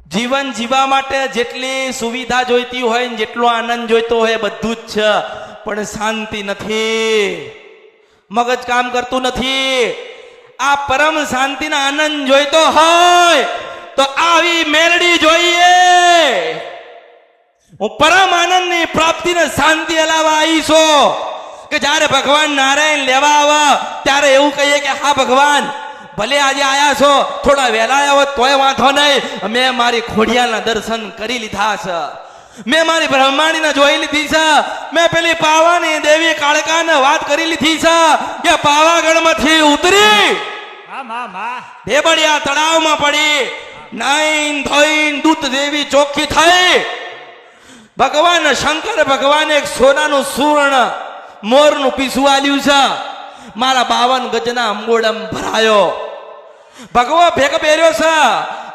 જીવન જીવવા માટે જેટલી સુવિધા જોઈતી હોય ને જેટલો આનંદ જોઈતો હોય બધું જ છે, પણ શાંતિ નથી, મગજ કામ કરતું નથી. આ પરમ શાંતિના આનંદ જોઈતો હોય તો આવી મેલડી જોઈએ. હું પરમ આનંદની પ્રાપ્તિને શાંતિ હલાવા આવીશો કે જ્યારે ભગવાન નારાયણ લેવા આવે ત્યારે એવું કહીએ કે હા ભગવાન, ભલે આજે આયા છો, થોડા વહેલા આવ્યા હોત તોય વાંધો નહીં, મેં મારી ખોડિયાના દર્શન કરી લીધા છે, મેં મારી બ્રહ્માણીને જોઈ લીધી છે, મેં પેલી પાવાની દેવી કાળકાને વાત કરી લીધી છે કે પાવાગઢમાંથી ઉતરી દેબડિયા તળાવમાં પડી નાઈન ધોઈન દૂત દેવી ચોખ્ખી થઈ. ભગવાન શંકર ભગવાન એક સોનાનું સુવર્ણ મોરનું પીસું આલ્યું છે, મારા 52 ગજના અંબોડમ ભરાયો. ભગવો ભેગ પહેર્યો છે.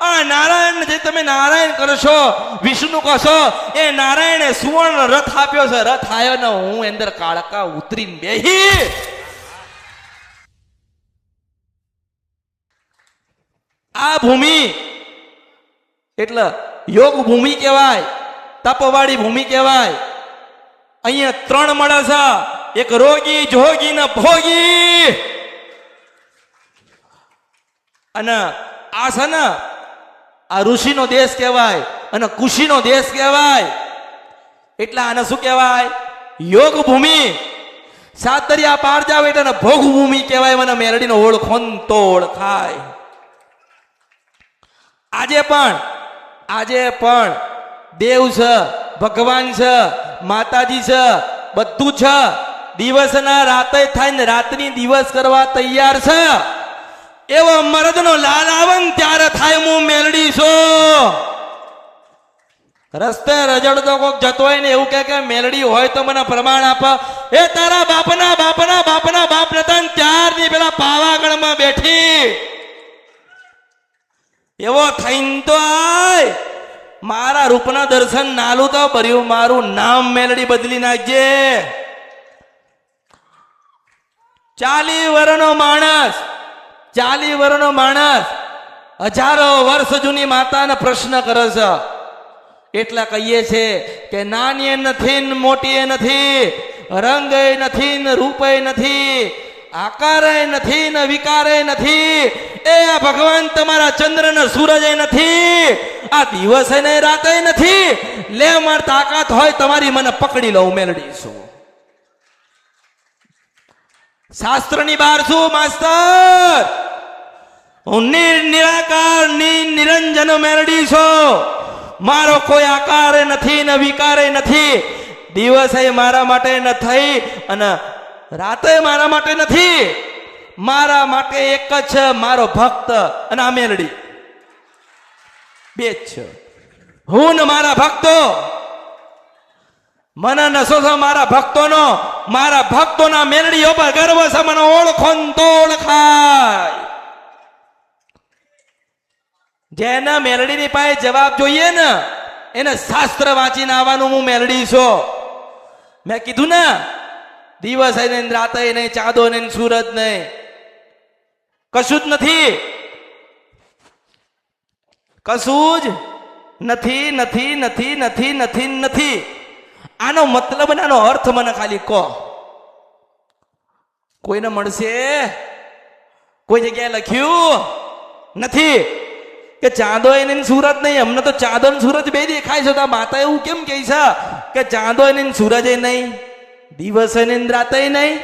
આ નારાયણ જે તમે નારાયણ કરશો, વિષ્ણુ કશો, એ નારાયણે સુવર્ણ રથ આપ્યો છે. રથ આવ્યો ને હું અંદર કાળકા ઉતરીને બેહી. આ ભૂમિ એટલે યોગ ભૂમિ કહેવાય, તપવાળી ભૂમિ કહેવાય. અહીંયા 3 મળે છે, એક રોગી, જોગી ને ભોગી. અને આ છે ને આ ઋષિનો દેશ કહેવાય અને કુશીનો દેશ કહેવાય. એટલે આને શું કહેવાય? યોગ ભૂમિ. સાત દરિયા પાર જાવ એટલે ભોગ ભૂમિ કહેવાય. મને મેરડીનો ઓળખો તો ઓળખાય. આજે પણ દેવ છે, ભગવાન છે, માતાજી છે, બધું છે. દિવસના રાતે થાય ને રાતની દિવસ કરવા તૈયાર છે. એવો મરદનો લાલ આવન ત્યારે થાય હું મેલડી છું. રસ્તે રજડતો કોક જતો હોય ને એવું કે મેલડી હોય તો મને પ્રમાણ આપ. એ તારા બાપના બાપના બાપના બાપ નતા 4 દી પેલા પાવાગઢમાં બેઠી. એવો થઈને તો આય, મારા રૂપના દર્શન નાલું તો ભર્યું, મારું નામ મેલડી બદલી નાખજે. 40 વર્ષનો માણસ હજારો વર્ષ જૂની માતાને પ્રશ્ન કરે છે. એટલા કહીએ છે કે નાની નથી ને મોટી નથી, રંગ નથી ને રૂપ નથી, આકાર નથી ને વિકાર નથી. એ આ ભગવાન તમારા ચંદ્ર ને સૂરજ નથી, આ દિવસ ને રાત નથી. લે માર તાકાત હોય તમારી મને પકડી લઉં મેલડી છું. શાસ્ત્રની બહાર છું માસ્તર. હું નિરાકાર નિરંજન મેલડી છું. મારો કોઈ આકાર નથી ને વિકાર નથી. દિવસે મારા માટે નથી અને રાતે મારા માટે નથી. મારા માટે એક જ છે, મારો ભક્ત અને આ મેલડી. બે જ છે, હું ને મારા ભક્તો. મને નશો છે મારા ભક્તોનો, મારા ભક્તોના મેલડીઓ પર ગર્વ છે. મને ઓળખો તો ઓળખાય. જેના મેલડીની પાસે જવાબ જોઈએ ને એને શાસ્ત્ર વાંચીને આવવાનું હું મેલડી છું. મેં કીધું ને દિવસ નહીં રાતે નહીં, ચાંદો નહીં સૂરજ નહીં, કશું જ નથી. કશું જ નથી નથી નથી નથી નથી નથી. આનો મતલબ આનો અર્થ મને ખાલી કહો. કોઈને મળશે? કોઈ જગ્યાએ લખ્યું નથી કે ચાંદો નહીં સૂરજ નહીં. અમને તો ચાંદો ને સૂરજ બે દેખાય છે. તો માતા એવું કેમ કહે છે કે ચાંદો નહીં સૂરજ નહીં, દિવસ નહીં રાતે નહીં?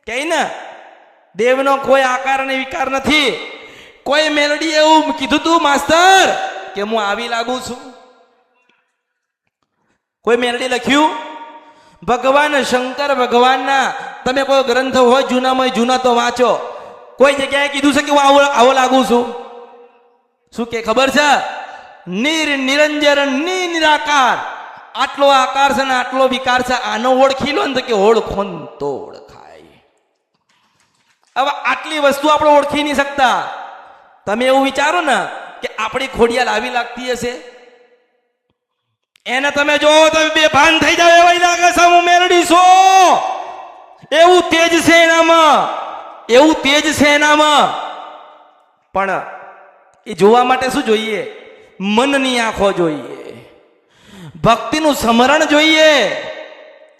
કે ને દેવનો કોઈ આકાર અને વિકાર નથી. કોઈ મેલડી એવું કીધું તું માસ્તર કે હું આવી લાગુ છું? કોઈ મેલડી લખ્યું? ભગવાન શંકર ભગવાનના તમે કોઈ ગ્રંથ હોય જૂનામાં જૂના તો વાંચો. કોઈ જગ્યાએ કીધું છે કે હું આવો લાગુ છું? શું કે ખબર છે? નિરંજન નિરાકાર. આટલો આકાર છે ને આટલો વિકાર છે. આનો ઓળખી લો ને કે ઓળખો તો ઓળખાય. હવે આટલી વસ્તુ આપણે ઓળખી નહીં શકતા. તમે એવું વિચારો ને કે આપણી ખોડિયાલ આવી લાગતી હશે, એને તમે જો તમે બેભાન થઈ જાવ એવા લાગે છે હું મેલડી છું. એવું તેજ છે એનામાં, એવું તેજ છે એનામાં. પણ એ જોવા માટે શું જોઈએ? મનની આંખો જોઈએ, ભક્તિનું સ્મરણ જોઈએ.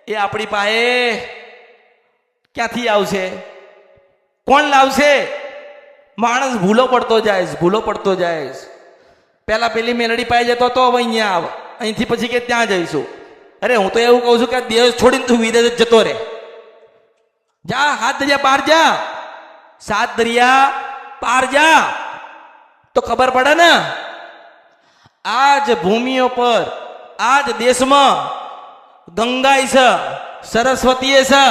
એ આપણી પાસે ક્યાંથી આવશે? કોણ લાવશે? માણસ ભૂલો પડતો જાય, ભૂલો પડતો જાય. પેલા પેલી મેલડી પાસે જતો તો હવે અહીંયા આવ, અહીંથી પછી કે ત્યાં જઈશું. અરે હું તો એવું કહું છું કે દેશ છોડીને તું વિદેશ જતો રે. જા, હાથ દરિયા પાર જા, 7 દરિયા પાર જા, તો ખબર પડે ને. આજ ભૂમિઓ પર, આજ દેશમાં ગંગાઈ છે, સરસ્વતી છે,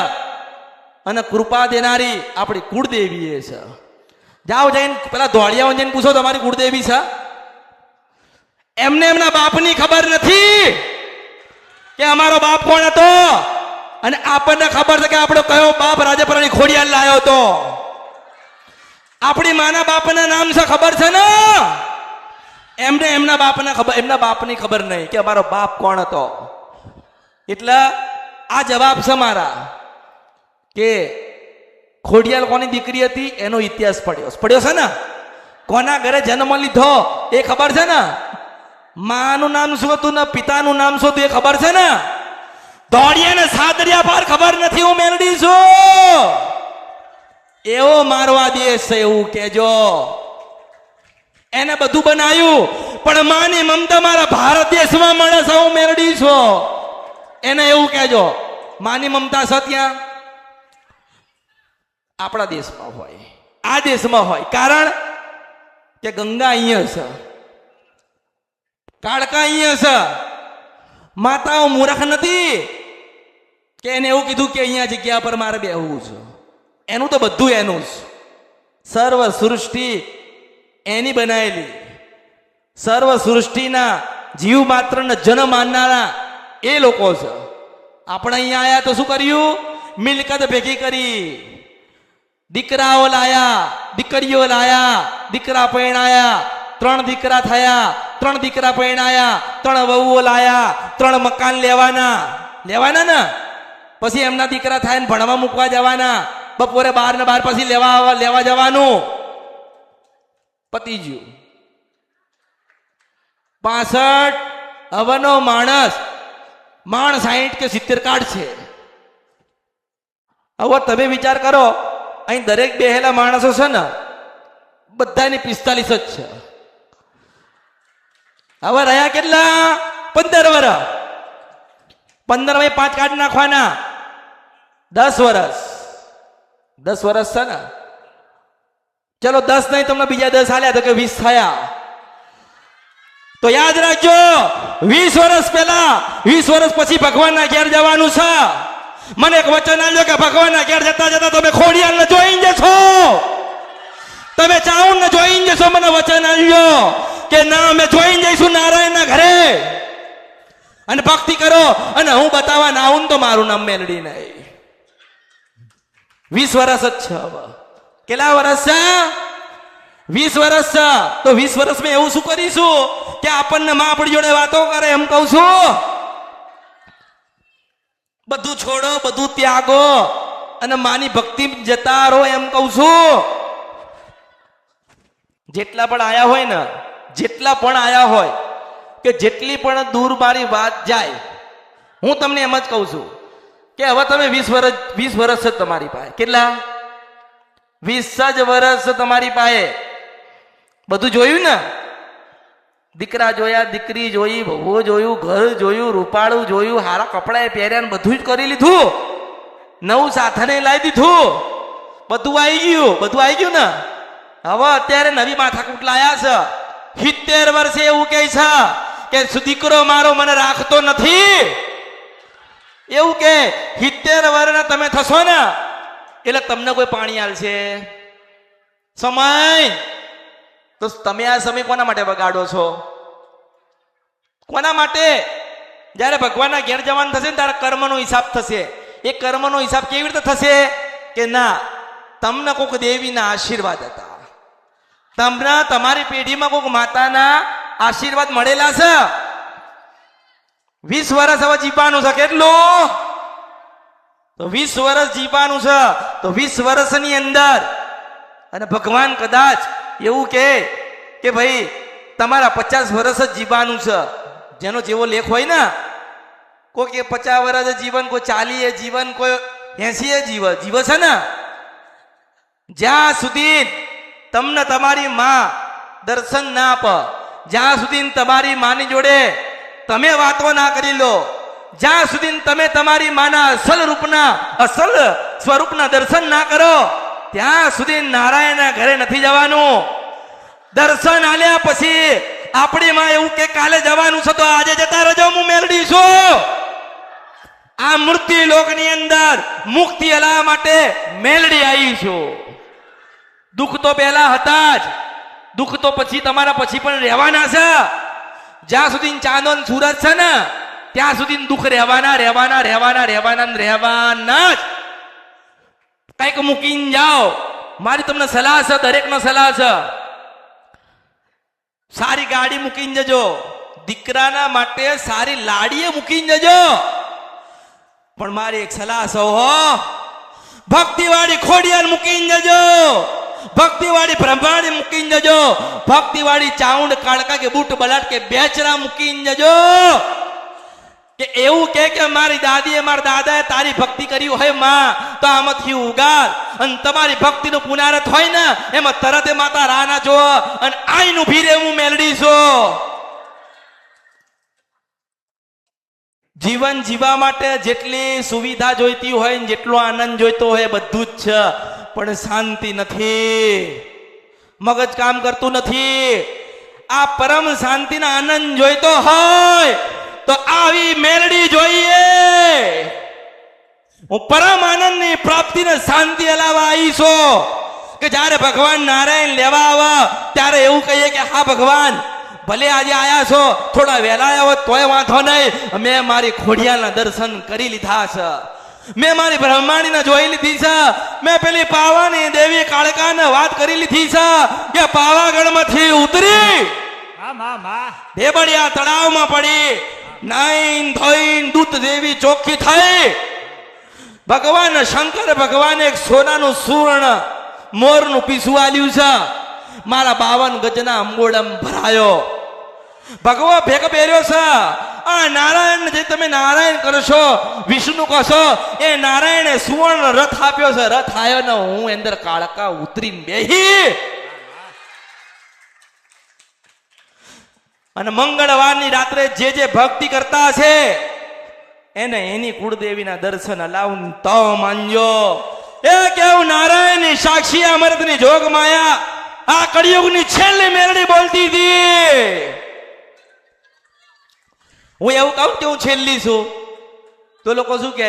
અને કૃપા દેનારી આપણી કુળદેવી છે. જાઓ, જઈને પેલા ધોળિયાઓ જઈને પૂછો તમારી કુળદેવી છે? એમને એમના બાપની ખબર નથી કે અમારો બાપ કોણ હતો, અને આપણને ખબર છે કે આપણો કયો બાપ રાજપરાની ખોડિયાર લાયો હતો. આપણી માના બાપના નામ છે ખબર છે ને? એમને એમના બાપના ખબર, એમના બાપની ખબર નહીં કે અમારો બાપ કોણ હતો. એટલે આ જવાબ છે મારા કે ખોડિયાર કોની દીકરી હતી એનો ઇતિહાસ પડ્યો છે ને. કોના ઘરે જન્મ લીધો એ ખબર છે ને. માનું નામ શું હતું ને પિતાનું નામ શું હતું એ ખબર છે ને. દોડીએ 7 દરિયા પાર ખબર નથી હું મેલડી છું. એવો મારવા દેશ છે એવું કેજો. એને બધું બનાવ્યું, પણ માની મમતા મારા ભારત દેશમાં મળે છે હું મેલડી છું. એને એવું કેજો માની મમતા છે ત્યાં આપણા દેશમાં હોય, આ દેશમાં હોય. કારણ કે ગંગા અહીંયા છે, કાળકા અહીંયા છે. માતાઓ મૂર્ખ નથી કે એને એવું કીધું કે અહીંયા જગ્યા પર મારે બેહવું છે. એનું તો બધું એનું જ. સર્વ સૃષ્ટિ એની બનાવેલી. સર્વ સૃષ્ટિના જીવ માત્રને જન્મ માનનારા એ લોકો છે. આપણે અહીંયા આયા તો શું કર્યું? મિલકત ભેગી કરી, દીકરાઓ લાયા, દીકરીઓ લાયા, દીકરા પરણાયા, 3 દીકરા થયા, 3 દીકરા પરણાયા, 3 વહુઓ લાયા, 3 મકાન લેવાના ને. પછી એમના દીકરા થાય ને ભણવા મૂકવા જવાના. બપોરે 12 ને 12 પછી લેવા જવાનું. પતી ગયું. 65 હવનો માણસ 60 કે 70 કાઢશે. હવે તમે વિચાર કરો, અહીં દરેક બેહેલા માણસો છે ને બધાની 45 જ છે. હવે રહ્યા કેટલા? 15 વર્ષ. 15 માં 5 કાઢી નાખવાના, 10 વર્ષ. 10 વર્ષ છે ને. ચલો 10 નહીં, તમને બીજા 10 આલ્યા તો કે 20 થયા. તો યાદ રાખજો, 20 વર્ષ પહેલા, 20 વર્ષ પછી ભગવાનના ઘેર જવાનું છે. મને એક વચન આલ્યો કે ભગવાનના ઘેર જતા જતા તમે ખોડિયારને જોઈને જશો, તમે ચાઉંડને જોઈને જશો. મને વચન આલ્યો કે ના, અમે જોઈને જઈશું નારાયણના ઘરે અને ભક્તિ કરો. અને હું બતાવવા ના આવું તો મારું નામ મેલડી નહીં. 20 વર્ષ જ છે. હવે કેટલા વર્ષ છે? 20 વર્ષ છે. તો 20 વર્ષમાં એવું શું કરીશું કે આપણને માં આપણી જોડે વાતો કરે? એમ કહું છું, બધું છોડો, બધું ત્યાગો અને માની ભક્તિ જતા રહો. એમ કહું છું. જેટલા પણ આયા હોય ને, જેટલા પણ આયા હોય કે જેટલી પણ દૂર મારી વાત જાય, હું તમને એમ જ કહું છું કે હવે તમે 20 વર્ષ છે તમારી પાસે. કેટલા? 20 જ વર્ષ તમારી પાસે. બધું જોયું ને. દીકરા જોયા, દીકરી જોઈ, વહુઓ જોયું, ઘર જોયું, રૂપાળું જોયું, હારા કપડા પહેર્યા, બધું જ કરી લીધું. નવું સાધને લાવી દીધું, બધું આવી ગયું ને. હવે અત્યારે નવી માથાકૂટ લાયા છે. 70 વર્ષે એવું કહે છે કે દીકરો મારો મને રાખતો નથી. એવું કે 70 વર્ષના તમે થશો ને એટલે તમને કોઈ પાણી આલશે. સમય તો તમે આ સમય કોના માટે બગાડો છો? કોના માટે? જ્યારે ભગવાનના ઘેર જવાનું થશે ને ત્યારે કર્મનો હિસાબ થશે. એ કર્મનો હિસાબ કેવી રીતે થશે કે ના, તમને કોઈક દેવીના આશીર્વાદ હતા, તમને તમારી પેઢીમાં કોઈક માતાના આશીર્વાદ મળેલા છે. 20 વર્ષ હવે જીવવાનું છે. કેટલું? તો 20 વર્ષ જીવવાનું છે. તો 20 વર્ષની અંદર અને ભગવાન કદાચ એવું કે ભાઈ તમારા 50 વર્ષ જ જીવવાનું છે. જેનો જેવો લેખ હોય ને, કોઈ કે 50 વર્ષ જીવન, કોઈ 40 જીવન, કોઈ 80 જીવ છે ને. જ્યાં સુધી તમને તમારી માં દર્શન ના આપ, જ્યાં સુધી તમારી માની જોડે તમે વાતો ના કરી લો, જ્યાં સુધી તમે તમારી માના અસલ સ્વરૂપના દર્શન ના કરો, ત્યાં સુધી નારાયણના ઘરે નથી જવાનું. દર્શન આલ્યા પછી આપણી માં એવું કે કાલે જવાનું છે તો આજે જતા રહેજો, હું મેલડી છું. આ મૃત્યુ લોકની અંદર મુક્તિ હલાવવા માટે મેલડી આવી છું. દુઃખ તો પહેલા હતા જ, દુઃખ તો પછી તમારા પછી પણ રહેવાના છે. જ્યાં સુધી ચાંદો ને સૂરજ છે ને, ત્યાં સુધી દુઃખ રહેવાના જ. કઈક મૂકીને જાઓ. મારી તમને સલાહ છે, દરેકનો સલાહ છે. સારી ગાડી મૂકીને જજો, દીકરાના માટે સારી લાડીએ મૂકીને જજો. પણ મારી એક સલાહ છે હો, ભક્તિવાળી ખોડિયાર મૂકીને જજો, ભક્તિવાળી બ્રહ્માણી મૂકીને જજો, ભક્તિવાળી ચાઉંડ કાળકા કે બૂટ બલાટ કે બેચરા મૂકીને જજો. કે એવું કે મારી દાદીએ મારા દાદાએ તારી ભક્તિ કરી હોય માં, તો આમાંથી ઉગાર. અને તમારી ભક્તિનું પુનારત હોય ને, એમાં તરત માતા રાના જો અને આઈનું ભીરે હું મેલડી છું. જીવન જીવવા માટે જેટલી સુવિધા જોઈતી હોય ને જેટલો આનંદ જોઈતો હોય બધું જ છે, પણ શાંતિ નથી, મગજ કામ કરતું નથી. આ પરમ શાંતિના આનંદ જોઈતો હોય તો આવી મેલડી જોઈએ. હું પરમ આનંદની પ્રાપ્તિને શાંતિ હલાવવા આવી છું. કે જ્યારે ભગવાન નારાયણ લેવા આવે ત્યારે એવું કહીએ કે હા ભગવાન, ભલે આજે આયા છો, થોડા વહેલા આવ્યા હોત તોય વાંધો નહીં, મેં મારી ખોડિયાના દર્શન કરી લીધા છે, મેં મારી બ્રહ્માણીને જોઈ લીધી છે, મેં પેલી પાવાની દેવી કાળકાને વાત કરી લીધી છે કે પાવાગઢમાંથી ઉતરી દેબડિયા તળાવમાં પડી, નાઈન ધોઈન દૂત દેવી ચોખ્ખી થઈ. ભગવાન શંકર ભગવાને એક સોનાનું સુવર્ણ મોરનું પીસું આલ્યું છે. મારા 52 ગજના અંગોળમ ભરાયો, ભગવા ભેગ પહેર્યો છે. આ નારાયણ જે તમે નારાયણ કરશો, વિષ્ણુ કહશો, એ નારાયણે સુવર્ણ રથ આપ્યો છે. રથ આવ્યો ને હું અંદર કાળકા ઉતરીને બેહી અને મંગળવારની રાત્રે જે ભક્તિ કરતા છે એને એની કુળદેવીના દર્શન અલાવું તો માનજો. એ કેવું નારાયણની સાક્ષી અમૃતની જોગ માયા આ કળિયુગની છેલ્લી મેલડી બોલતી હતી. હું એવું કહું કે હું છેલ્લી છું તો લોકો શું કે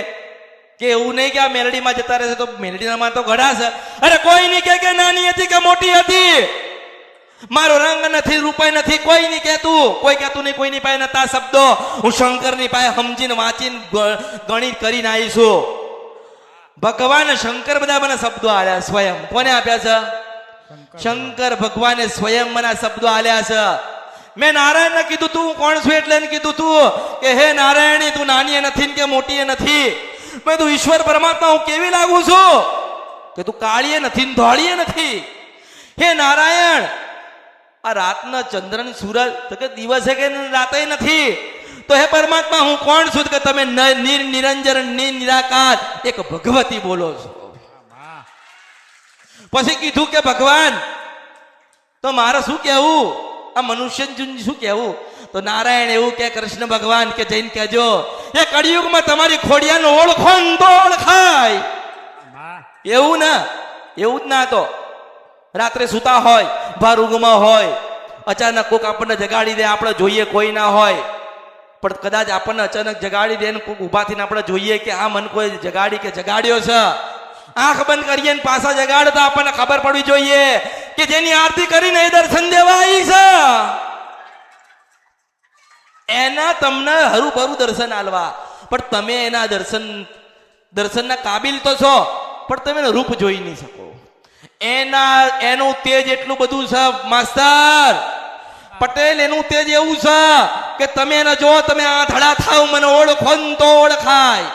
એવું નહીં કે આ મેલડીમાં જતા રહેશે તો મેલડીમાં તો ઘડા છે. અરે કોઈ નહીં કે નાની હતી કે મોટી હતી, મારો રંગ નથી, રૂપાઈ નથી, કોઈ નહીં કહેતું, કોઈ કહેતું નહીં, કોઈની પાસે નતા શબ્દો. હું શંકરની પાસે સમજીને વાંચીને ગણિત કરીને આવીશું. ભગવાન શંકર બધા મને શબ્દો આલ્યા સ્વયં. કોને આપ્યા છે? શંકર ભગવાને સ્વયં મને શબ્દો આલ્યા છે. મેં નારાયણને કીધું તું કોણ છું એટલે કીધું તું કે હે નારાયણી, તું નાની નથી કે મોટી નથી. મેં તું ઈશ્વર પરમાત્મા હું કેવી લાગુ છું કે તું કાળીએ નથી ને ધોળીએ નથી. હે નારાયણ, આ રાતના ચંદ્ર સૂરજ તો કે દિવસે કે રાતે નથી, તો હે પરમાત્મા હું કોણ છું કે તમે નિરંજન નિરાકાર એક ભગવતી બોલો છો. પછી કીધું કે ભગવાન તો મારે શું કહેવું, આ મનુષ્ય શું કહેવું? તો નારાયણ એવું કે કૃષ્ણ ભગવાન કે જઈને કહેજો એ કળિયુગમાં તમારી ખોડિયાનો ઓળખો ને તો ઓળખાય. એવું ના, એવું જ ના. તો રાત્રે સુતા હોય, ભાર ઊંઘમાં હોય, અચાનક કોઈક આપણને જગાડી દે, આપણે જોઈએ કોઈ ના હોય, પણ કદાચ આપણને અચાનક જગાડી દે ને કોઈક ઊભા થઈને આપણે જોઈએ કે આ મન કોઈ જગાડી કે જગાડ્યો છે. આંખ બંધ કરીએ ને પાછા જગાડો તો આપણને ખબર પડવી જોઈએ કે જેની આરતી કરીને એ દર્શન દેવા આવી છે, એના તમને હરુભરું દર્શન આલવા. પણ તમે એના દર્શનના કાબિલ તો છો, પણ તમે એનું રૂપ જોઈ નહીં શકો. એનું તેજ એટલું બધું છે માસ્તર પટેલ, એનું તેજ એવું છે કે તમે એને જો, તમે આંધળા થાવ, મને ઓળખો ને તો ઓળખાય.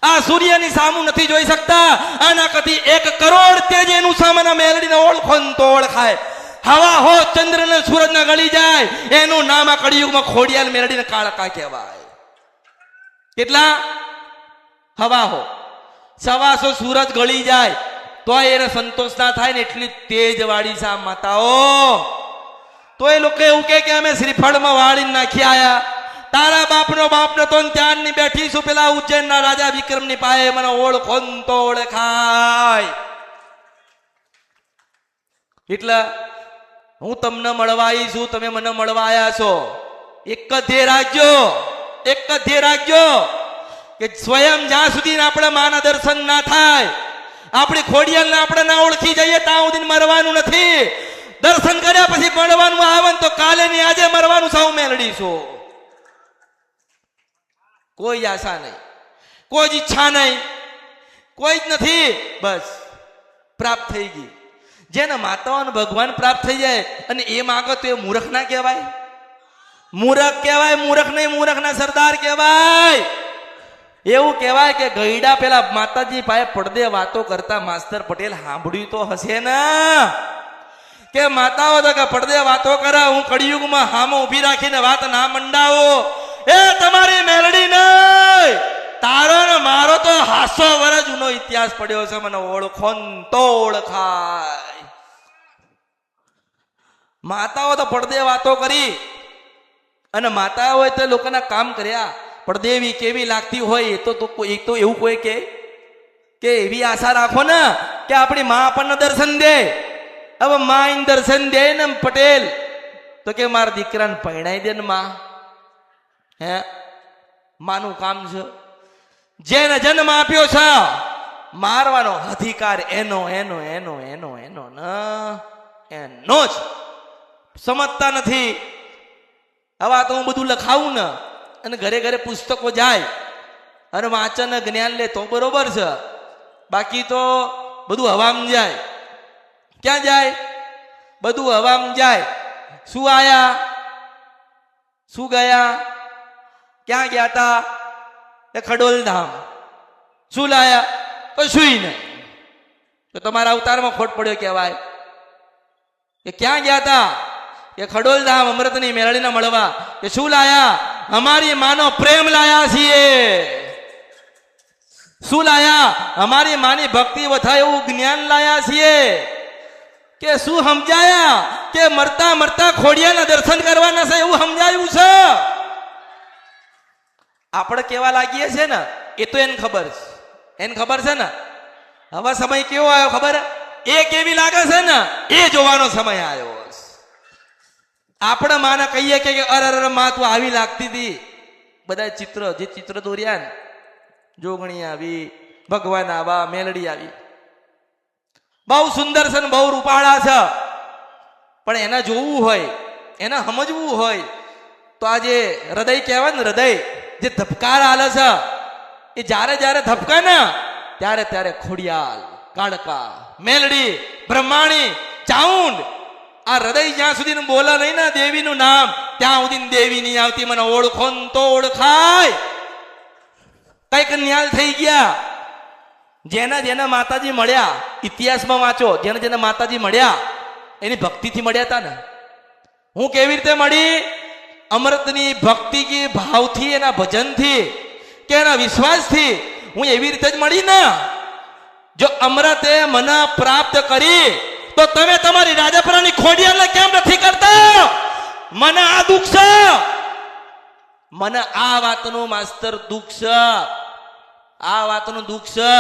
આ સૂર્યની સામું નથી જોઈ શકતા, આના કદી 1 કરોડ તેજ એનું સામે મેલડીને ઓળખો ને તો ઓળખાય. હવા હો ચંદ્ર ને સૂરજ ને ગળી જાય એનું નામ આ કળિયુગમાં ખોડિયાલ મેલડીને કાળકા કહેવાય. કેટલા હવા હો 125 સૂરજ ગળી જાય તો એને સંતોષ ના થાય ને એટલી તેજ વાળી છે આ માતાઓ. તો એ લોકો એવું કે અમે શ્રીફળમાં વાળીને નાખી આયા. તારા બાપનો બાપનો તો ત્યાંની બેઠી છું પેલા ઉજ્જૈનના રાજા વિક્રમની પાસે મને ઓળખો ને તો ઓળખાય. એટલે હું તમને મળવા આવી છું, તમે મને મળવા આવ્યા છો. એક જ ધ્યેય રાખજો, એક જ ધ્યેય રાખજો કે સ્વયં જ્યાં સુધી આપણા માના દર્શન ના થાય, આપણી ખોડિયાલને આપણે ના ઓળખી જઈએ ત્યાં સુધી મરવાનું નથી. દર્શન કર્યા પછી મળવાનું આવે ને તો કાલે ની આજે મરવાનું સૌ મેળડીશું. કોઈ આશા નહીં, કોઈ જ ઈચ્છા નહીં, કોઈ જ નથી. બસ પ્રાપ્ત થઈ ગઈ. જેને માતાઓને ભગવાન પ્રાપ્ત થઈ જાય અને એ માગે તો એ મૂર્ખ ના કહેવાય? મૂર્ખ કહેવાય, મૂર્ખ નહીં, મૂર્ખના સરદાર કહેવાય. એવું કહેવાય કે ગઈડા પેલા માતાજી પાસે પડદે વાતો કરતા માસ્તર પટેલ સાંભળ્યું તો હશે ને કે માતાઓ તો કે પડદે વાતો કરે, હું કળિયુગમાં હામો ઊભી રાખીને વાત ના મંડાવો. એ તમારી મેલડી નહીં, તારો ને મારો તો 500 વર્ષ જૂનો ઇતિહાસ પડ્યો છે. મને ઓળખો ને તો ઓળખાય. માતાઓ તો પડદે વાતો કરી અને માતાઓએ તો લોકોના કામ કર્યા. પડદેવી કેવી લાગતી હોય એ તો એવું કોઈ કે એવી આશા રાખો ને કે આપણી માં આપણને દર્શન દે. હવે માં દર્શન દે ને પટેલ તો કે મારા દીકરાને પરણાઈ દે ને માં. હે માનું કામ છે. જેને જન્મ આપ્યો છે મારવાનો અધિકાર એનો એનો એનો એનો એનો એનો જ. સમજતા નથી. હવે તો હું બધું લખાવું ને અને ઘરે ઘરે પુસ્તકો જાય અને વાંચન જ્ઞાન લે તો બરોબર છે. બાકી તો બધું હવામાં જાય. ક્યાં જાય? બધું હવામાં જાય. શું આયા, શું ગયા, ક્યાં ગયા તા? એ ખડોલ ધામ. શું લાયા? કશું નહીં. તો તમારા અવતારમાં ખોટ પડ્યો કહેવાય. કે ક્યાં ગયા તા? કે ખડોલ ધામ અમૃતની મેળડીને મળવા. કે શું લાયા? અમારી માનો પ્રેમ લાયા છીએ. શું લાયા? અમારી માની ભક્તિ વધાય એવું જ્ઞાન લાયા છીએ. કે શું સમજાયા? કે મરતા મરતા ખોડિયાના દર્શન કરવાના છે એવું સમજાયું છે. આપણે કેવા લાગીએ છે ને એ તો એને ખબર છે. એને ખબર છે ને હવે સમય કેવો આવ્યો ખબર? એ કેવી લાગે છે ને એ જોવાનો સમય આવ્યો. આપણે માને કહીએ કે અરે માં તું આવી લાગતી હતી. બધા ચિત્ર જે ચિત્ર દોર્યા ને, જોગણી આવી, ભગવાન આવા, મેલડી આવી, બહુ સુંદર છે ને બહુ રૂપાળા છે. પણ એને જોવું હોય, એને સમજવું હોય તો આજે હૃદય કહેવાય ને, હૃદય જે ધબકાર હાલે છે એ જ્યારે જ્યારે ધબકા ને ત્યારે ત્યારે ખોડિયાલ, કાળકા, મેલડી, બ્રહ્માણી, ચાઉંડ, આ હૃદય જ્યાં સુધી બોલે નહીં ને દેવીનું નામ ત્યાં સુધી દેવી નહીં આવતી. મને ઓળખો ને તો ઓળખાય. કઈક ન્યાલ થઈ ગયા. જેના જેના માતાજી મળ્યા ઇતિહાસમાં વાંચો, જેને જેને માતાજી મળ્યા એની ભક્તિથી મળ્યા હતા ને. હું કેવી રીતે મળી? અમૃતની ભક્તિ કે ભાવથી, એના ભજનથી કે એના વિશ્વાસથી હું એવી રીતે જ મળી ને. જો અમૃતે મને પ્રાપ્ત કરી તો તમે તમારી રાજાપરાની ખોડિયાલને કેમ નથી કરતા? મને આ દુઃખ છે, મને આ વાતનું માસ્તર દુઃખ છે. આ વાતનું દુઃખ છે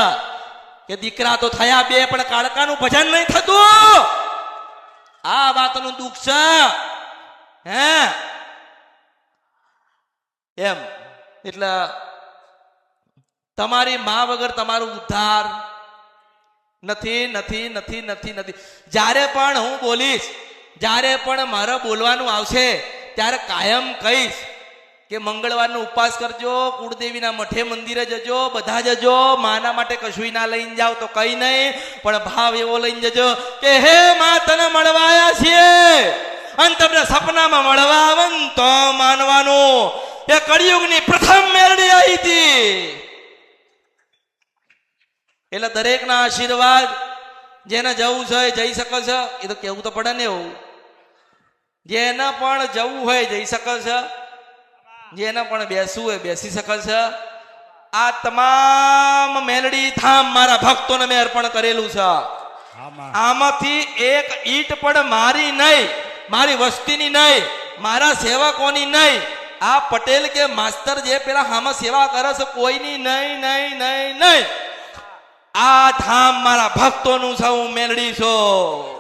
કે દીકરા તો થયા બે પણ કાળકાનું ભજન નહીં થતું. આ વાતનું દુઃખ છે. હે એમ એટલે તમારી મા વગર તમારું ઉદ્ધાર નથી નથી નથી નથી નથી. જ્યારે પણ હું બોલીશ, જ્યારે પણ મારે બોલવાનું આવશે ત્યારે કાયમ કહીશ કે મંગળવારનો ઉપવાસ કરજો, કુળદેવીના મઠે મંદિરે જજો, બધા જજો. માના માટે કશું ના લઈને જાવ તો કઈ નહીં, પણ ભાવ એવો લઈને જજો કે હે માં તને મળવા આવ્યા છીએ અને તમને સપનામાં મળવા આવે ને તો માનવાનું એ કળિયુગની પ્રથમ મેળડી આવી હતી. એટલે દરેકના આશીર્વાદ જેને જવું છે જઈ શકે છે. એ તો કેવું તો પડે ને એવું જેને પણ જવું હોય જઈ શકે છે, જેને પણ બેસવું હોય બેસી શકે છે. આ તમામ મેલડી ધામ મારા ભક્તોને મેં અર્પણ કરેલું છે. આમાંથી એક ઈટ પણ મારી નહીં, મારી વસ્તીની નહીં, મારા સેવકોની નહીં, આ પટેલ કે માસ્તર જે પેલા હામાં સેવા કરે છે કોઈની નહીં નહીં નહીં નહીં. આ ધામ મારા ભક્તોનું છે. હું મેલડી છું.